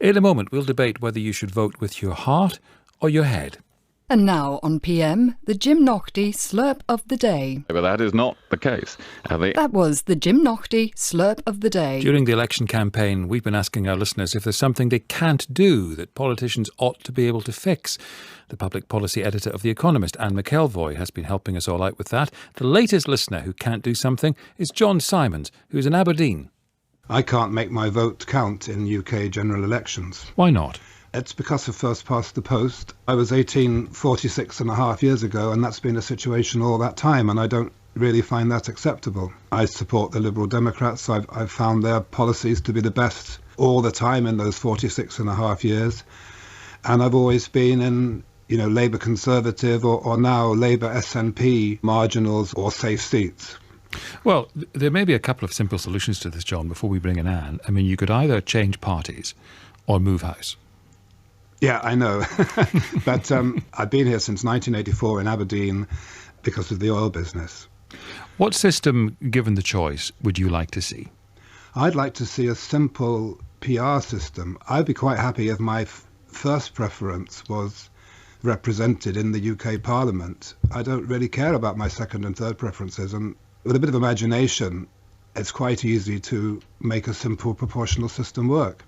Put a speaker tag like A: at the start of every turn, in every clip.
A: In a moment, we'll debate whether you should vote with your heart or your head.
B: And now on PM, the Jim Naughtie Slurp of the Day.
C: But that is not the case.
B: That was the Jim Naughtie Slurp of the Day.
A: During the election campaign, we've been asking our listeners if there's something they can't do that politicians ought to be able to fix. The public policy editor of The Economist, Anne McElvoy, has been helping us all out with that. The latest listener who can't do something is John Simons, who's in Aberdeen.
D: I can't make my vote count in UK general elections.
A: Why not?
D: It's because of first past the post. I was 18 46 and a half years ago, and that's been a situation all that time, and I don't really find that acceptable. I support the Liberal Democrats. I've found their policies to be the best all the time in those 46 and a half years. And I've always been in, Labour Conservative or now Labour SNP marginals or safe seats.
A: Well, there may be a couple of simple solutions to this, John, before we bring in Anne. I mean, you could either change parties or move house.
D: Yeah, I know. But I've been here since 1984 in Aberdeen because of the oil business.
A: What system, given the choice, would you like to see?
D: I'd like to see a simple PR system. I'd be quite happy if my first preference was represented in the UK Parliament. I don't really care about my second and third preferences. And with a bit of imagination, it's quite easy to make a simple proportional system work.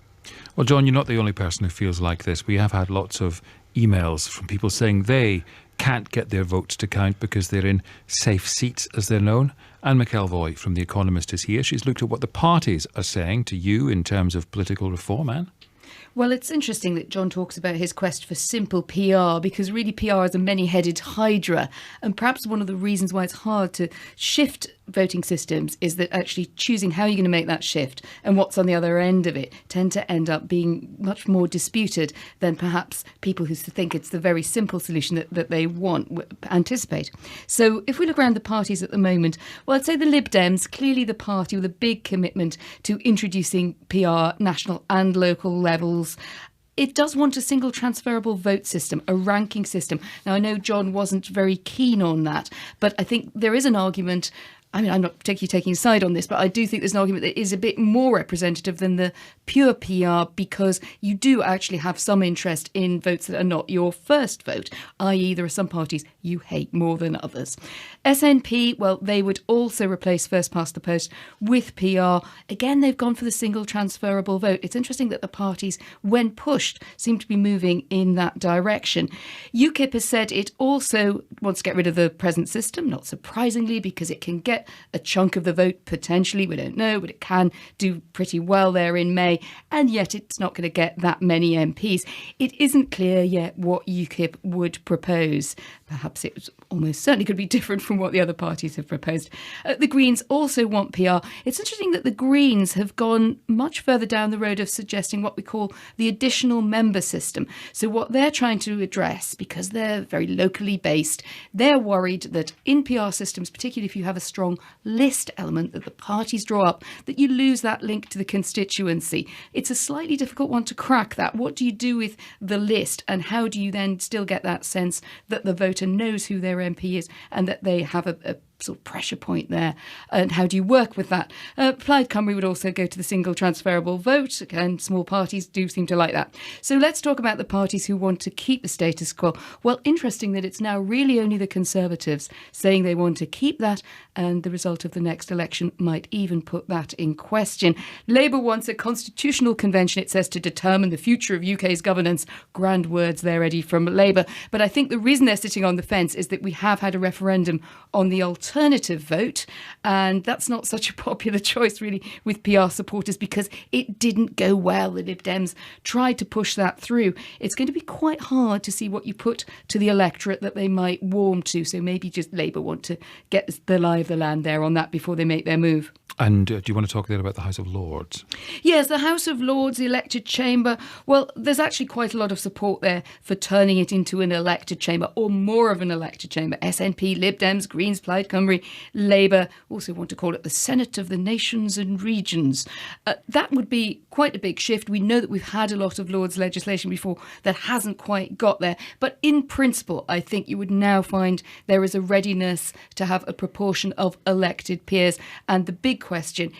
A: Well, John, you're not the only person who feels like this. We have had lots of emails from people saying they can't get their votes to count because they're in safe seats, as they're known. Anne McElvoy from The Economist is here. She's looked at what the parties are saying to you in terms of political reform, Anne.
E: Well, it's interesting that John talks about his quest for simple PR, because really PR is a many-headed hydra. And perhaps one of the reasons why it's hard to shift voting systems is that actually choosing how you're going to make that shift and what's on the other end of it tend to end up being much more disputed than perhaps people who think it's the very simple solution that they anticipate. So if we look around the parties at the moment, well, I'd say the Lib Dems, clearly the party with a big commitment to introducing PR, national and local levels. It does want a single transferable vote system, a ranking system. Now, I know John wasn't very keen on that, but I think there is an argument. I mean, I'm not particularly taking a side on this, but I do think there's an argument that is a bit more representative than the pure PR, because you do actually have some interest in votes that are not your first vote, i.e. there are some parties you hate more than others. SNP, well, they would also replace first past the post with PR. Again, they've gone for the single transferable vote. It's interesting that the parties, when pushed, seem to be moving in that direction. UKIP has said it also wants to get rid of the present system, not surprisingly, because it can get a chunk of the vote, potentially. We don't know, but it can do pretty well there in May, and yet it's not going to get that many MPs. It isn't clear yet what UKIP would propose. Perhaps it almost certainly could be different from what the other parties have proposed. The Greens also want PR. It's interesting that the Greens have gone much further down the road of suggesting what we call the additional member system. So what they're trying to address, because they're very locally based, they're worried that in PR systems, particularly if you have a strong list element that the parties draw up, that you lose that link to the constituency. It's a slightly difficult one to crack, that. What do you do with the list, and how do you then still get that sense that the voter knows who their MP is and that they have a sort of pressure point there, and how do you work with that? Plaid Cymru would also go to the single transferable vote, and small parties do seem to like that. So let's talk about the parties who want to keep the status quo. Well, interesting that it's now really only the Conservatives saying they want to keep that, and the result of the next election might even put that in question. Labour wants a constitutional convention, it says, to determine the future of UK's governance. Grand words there, Eddie, from Labour. But I think the reason they're sitting on the fence is that we have had a referendum on the alternative vote, and that's not such a popular choice really with PR supporters because it didn't go well. The Lib Dems tried to push that through. It's going to be quite hard to see what you put to the electorate that they might warm to, so maybe just Labour want to get the lie of the land there on that before they make their move.
A: And do you want to talk there about the House of Lords?
E: Yes, the House of Lords, the elected chamber. Well, there's actually quite a lot of support there for turning it into an elected chamber, or more of an elected chamber. SNP, Lib Dems, Greens, Plaid Cymru, Labour also want to call it the Senate of the Nations and Regions. That would be quite a big shift. We know that we've had a lot of Lords legislation before that hasn't quite got there. But in principle, I think you would now find there is a readiness to have a proportion of elected peers. And the big question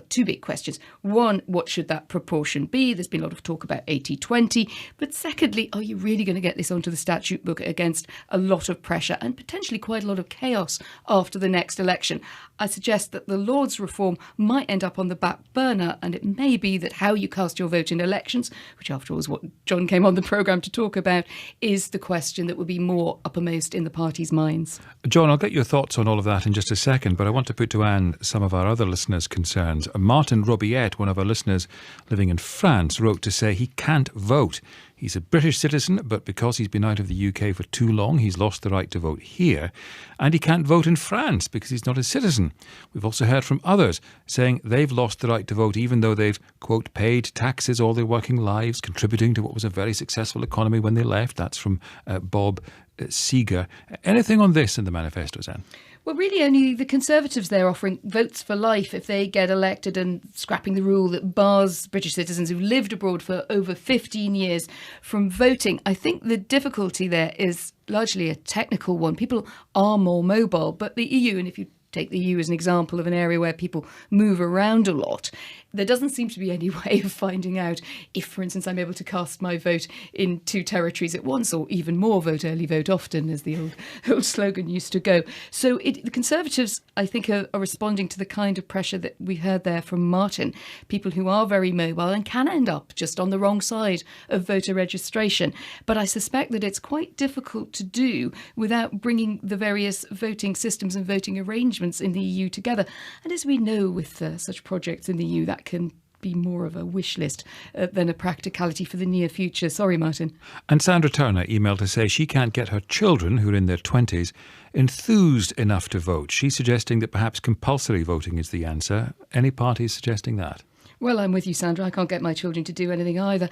E: two big questions. One, what should that proportion be? There's been a lot of talk about 80-20. But secondly, are you really going to get this onto the statute book against a lot of pressure and potentially quite a lot of chaos after the next election? I suggest that the Lords reform might end up on the back burner, and it may be that how you cast your vote in elections, which after all is what John came on the programme to talk about, is the question that will be more uppermost in the party's minds.
A: John, I'll get your thoughts on all of that in just a second, but I want to put to Anne some of our other listeners' concerns. Martin Robiette, one of our listeners living in France, wrote to say he can't vote. He's a British citizen, but because he's been out of the UK for too long, he's lost the right to vote here. And he can't vote in France because he's not a citizen. We've also heard from others saying they've lost the right to vote even though they've, quote, paid taxes all their working lives, contributing to what was a very successful economy when they left. That's from Bob Seeger. Anything on this in the manifestos, Anne?
E: Well, really only the Conservatives there offering votes for life if they get elected and scrapping the rule that bars British citizens who've lived abroad for over 15 years from voting. I think the difficulty there is largely a technical one. People are more mobile, but the EU, and if you take the EU as an example of an area where people move around a lot, there doesn't seem to be any way of finding out if, for instance, I'm able to cast my vote in 2 territories at once, or even more, vote early, vote often, as the old slogan used to go. So the Conservatives, I think, are responding to the kind of pressure that we heard there from Martin, people who are very mobile and can end up just on the wrong side of voter registration. But I suspect that it's quite difficult to do without bringing the various voting systems and voting arrangements in the EU together. And as we know with such projects in the EU, that can be more of a wish list than a practicality for the near future. Sorry, Martin.
A: And Sandra Turner emailed to say she can't get her children, who are in their 20s, enthused enough to vote. She's suggesting that perhaps compulsory voting is the answer. Any parties suggesting that?
E: Well, I'm with you, Sandra. I can't get my children to do anything either.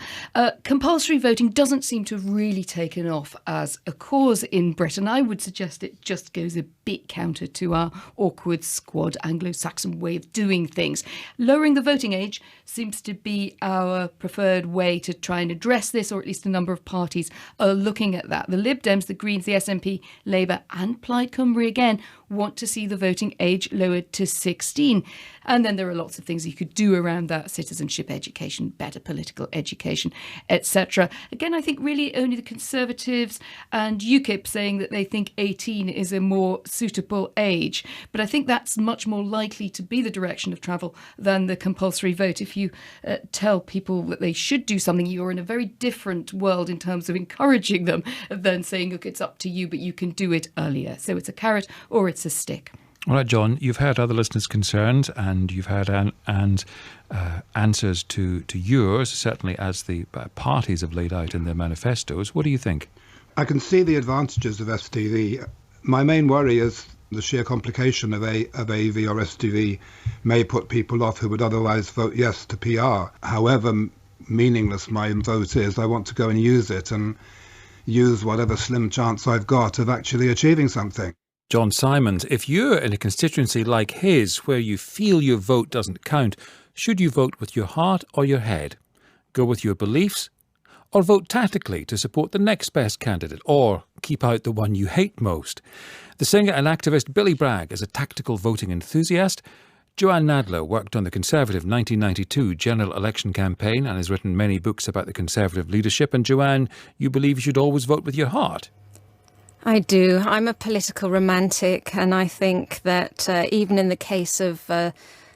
E: Compulsory voting doesn't seem to have really taken off as a cause in Britain. I would suggest it just goes a bit counter to our awkward, squad, Anglo-Saxon way of doing things. Lowering the voting age seems to be our preferred way to try and address this, or at least a number of parties are looking at that. The Lib Dems, the Greens, the SNP, Labour and Plaid Cymru again want to see the voting age lowered to 16. And then there are lots of things you could do around that: citizenship education, better political education, etc. Again, I think really only the Conservatives and UKIP saying that they think 18 is a more suitable age. But I think that's much more likely to be the direction of travel than the compulsory vote. If you tell people that they should do something, you're in a very different world in terms of encouraging them than saying, look, it's up to you, but you can do it earlier. So it's a carrot or it's a stick.
A: All right, John, you've heard other listeners' concerns and you've heard answers to yours, certainly as the parties have laid out in their manifestos. What do you think?
D: I can see the advantages of STV. My main worry is the sheer complication of AV or STV may put people off who would otherwise vote yes to PR. However meaningless my vote is, I want to go and use it and use whatever slim chance I've got of actually achieving something.
A: John Simons, if you're in a constituency like his where you feel your vote doesn't count, should you vote with your heart or your head? Go with your beliefs? Or vote tactically to support the next best candidate? Or keep out the one you hate most? The singer and activist Billy Bragg is a tactical voting enthusiast. Joanne Nadler worked on the Conservative 1992 general election campaign and has written many books about the Conservative leadership. And Joanne, you believe you should always vote with your heart?
C: I do. I'm a political romantic, and I think that even in the case of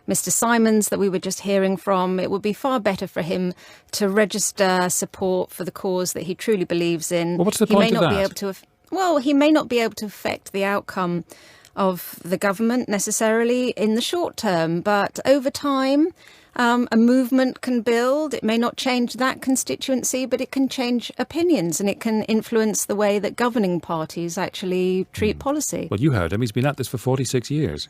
C: Mr. Simons that we were just hearing from, it would be far better for him to register support for the cause that he truly believes in.
A: Well, what's the point of that?
C: He may not be able to affect the outcome of the government necessarily in the short term, but over time, a movement can build. It may not change that constituency, but it can change opinions and it can influence the way that governing parties actually treat policy.
A: Well, you heard him. He's been at this for 46 years.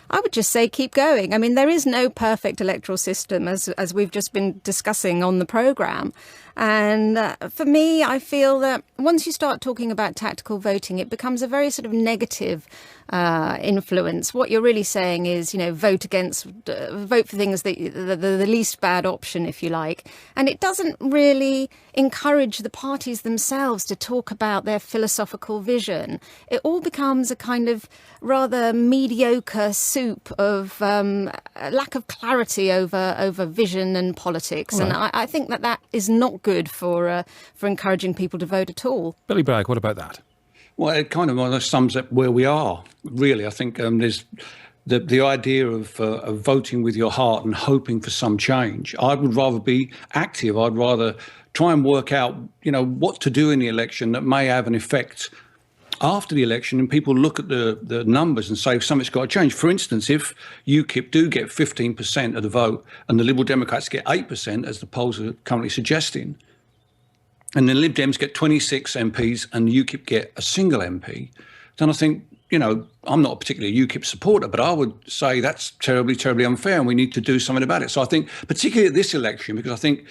C: I would just say keep going. I mean, there is no perfect electoral system, as we've just been discussing on the programme. And for me, I feel that once you start talking about tactical voting, it becomes a very sort of negative influence. What you're really saying is, vote for things that the least bad option, if you like. And it doesn't really encourage the parties themselves to talk about their philosophical vision. It all becomes a kind of rather mediocre soup of lack of clarity over vision and politics. Right. And I think that is not good for encouraging people to vote at all.
A: Billy Bragg, what about that?
F: Well, it kind of almost sums up where we are, really. I think there's the idea of voting with your heart and hoping for some change. I would rather be active. I'd rather try and work out, what to do in the election that may have an effect after the election, and people look at the numbers and say something's got to change. For instance, if UKIP do get 15% of the vote and the Liberal Democrats get 8%, as the polls are currently suggesting, and the Lib Dems get 26 MPs and UKIP get a single MP, then I think, I'm not a particularly UKIP supporter, but I would say that's terribly, terribly unfair and we need to do something about it. So I think, particularly at this election, because I think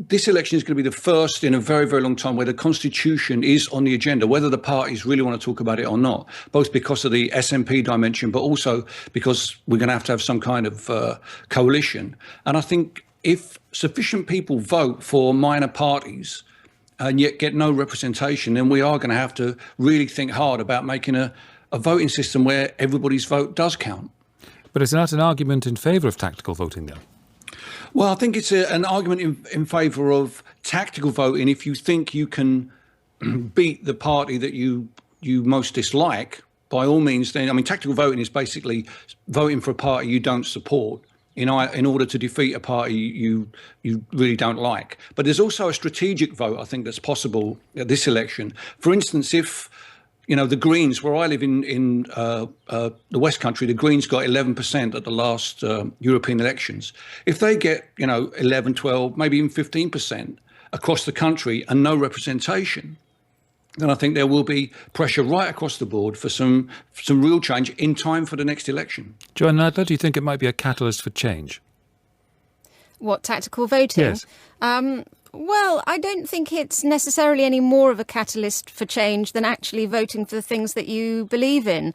F: this election is going to be the first in a very, very long time where the Constitution is on the agenda, whether the parties really want to talk about it or not, both because of the SNP dimension, but also because we're going to have some kind of coalition. And I think if sufficient people vote for minor parties and yet get no representation, then we are going to have to really think hard about making a voting system where everybody's vote does count.
A: But is that an argument in favour of tactical voting then?
F: Well, I think it's an argument in favour of tactical voting if you think you can beat the party that you most dislike. By all means, then, tactical voting is basically voting for a party you don't support in order to defeat a party you really don't like. But there's also a strategic vote, I think, that's possible at this election. For instance, if the Greens, where I live in the West Country, the Greens got 11% at the last European elections. If they get, 11, 12, maybe even 15% across the country and no representation, then I think there will be pressure right across the board for some real change in time for the next election.
A: Joanne Nadler, do you think it might be a catalyst for change?
C: What, tactical voting?
A: Yes.
C: Well, I don't think it's necessarily any more of a catalyst for change than actually voting for the things that you believe in.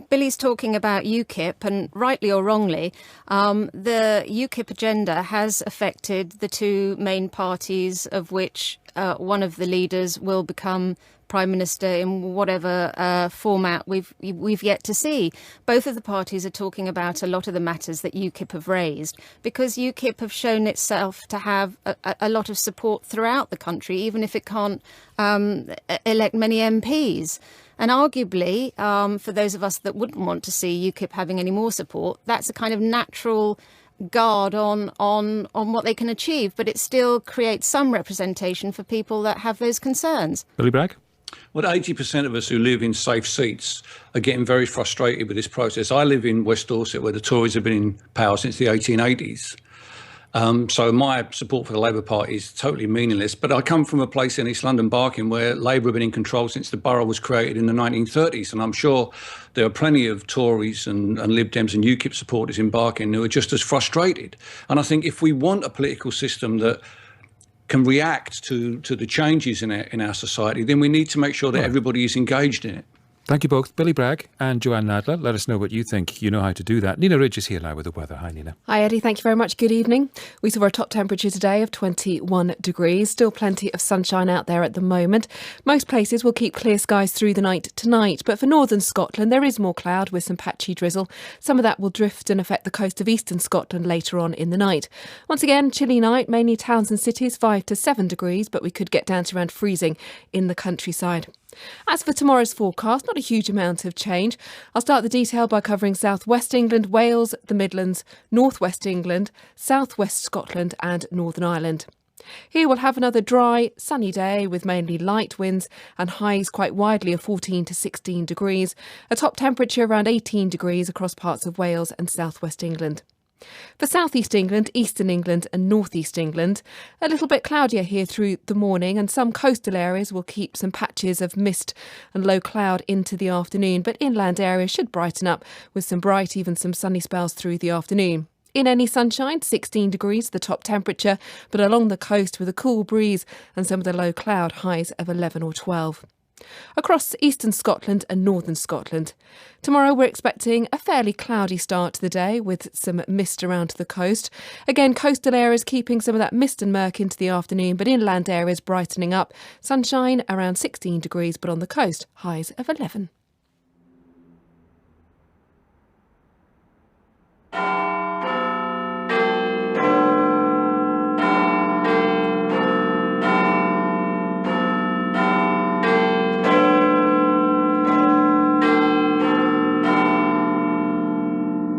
C: Billy's talking about UKIP, and rightly or wrongly, the UKIP agenda has affected the two main parties, of which one of the leaders will become Prime Minister in whatever format we've yet to see. Both of the parties are talking about a lot of the matters that UKIP have raised, because UKIP have shown itself to have a lot of support throughout the country, even if it can't elect many MPs. And arguably, for those of us that wouldn't want to see UKIP having any more support, that's a kind of natural guard on what they can achieve, but it still creates some representation for people that have those concerns.
A: Billy Bragg?
F: Well, 80% of us who live in safe seats are getting very frustrated with this process. I live in West Dorset, where the Tories have been in power since the 1880s. So my support for the Labour Party is totally meaningless. But I come from a place in East London, Barking, where Labour have been in control since the borough was created in the 1930s. And I'm sure there are plenty of Tories and Lib Dems and UKIP supporters in Barking who are just as frustrated. And I think if we want a political system that can react to the changes in our society, then we need to make sure that everybody is engaged in it.
A: Thank you both, Billy Bragg and Joanne Nadler. Let us know what you think. You know how to do that. Nina Ridge is here now with the weather. Hi, Nina.
G: Hi, Eddie. Thank you very much. Good evening. We saw our top temperature today of 21 degrees. Still plenty of sunshine out there at the moment. Most places will keep clear skies through the night tonight, but for northern Scotland, there is more cloud with some patchy drizzle. Some of that will drift and affect the coast of eastern Scotland later on in the night. Once again, chilly night, mainly towns and cities, 5 to 7 degrees, but we could get down to around freezing in the countryside. As for tomorrow's forecast, not a huge amount of change. I'll start the detail by covering southwest England, Wales, the Midlands, northwest England, southwest Scotland and Northern Ireland. Here we'll have another dry, sunny day with mainly light winds and highs quite widely of 14 to 16 degrees. A top temperature around 18 degrees across parts of Wales and southwest England. For southeast England, eastern England and northeast England, a little bit cloudier here through the morning, and some coastal areas will keep some patches of mist and low cloud into the afternoon, but inland areas should brighten up with some bright, even some sunny spells through the afternoon. In any sunshine, 16 degrees, the top temperature, but along the coast with a cool breeze and some of the low cloud, highs of 11 or 12. Across eastern Scotland and northern Scotland. Tomorrow we're expecting a fairly cloudy start to the day with some mist around the coast. Again, coastal areas keeping some of that mist and murk into the afternoon, but inland areas brightening up. Sunshine around 16 degrees, but on the coast, highs of 11.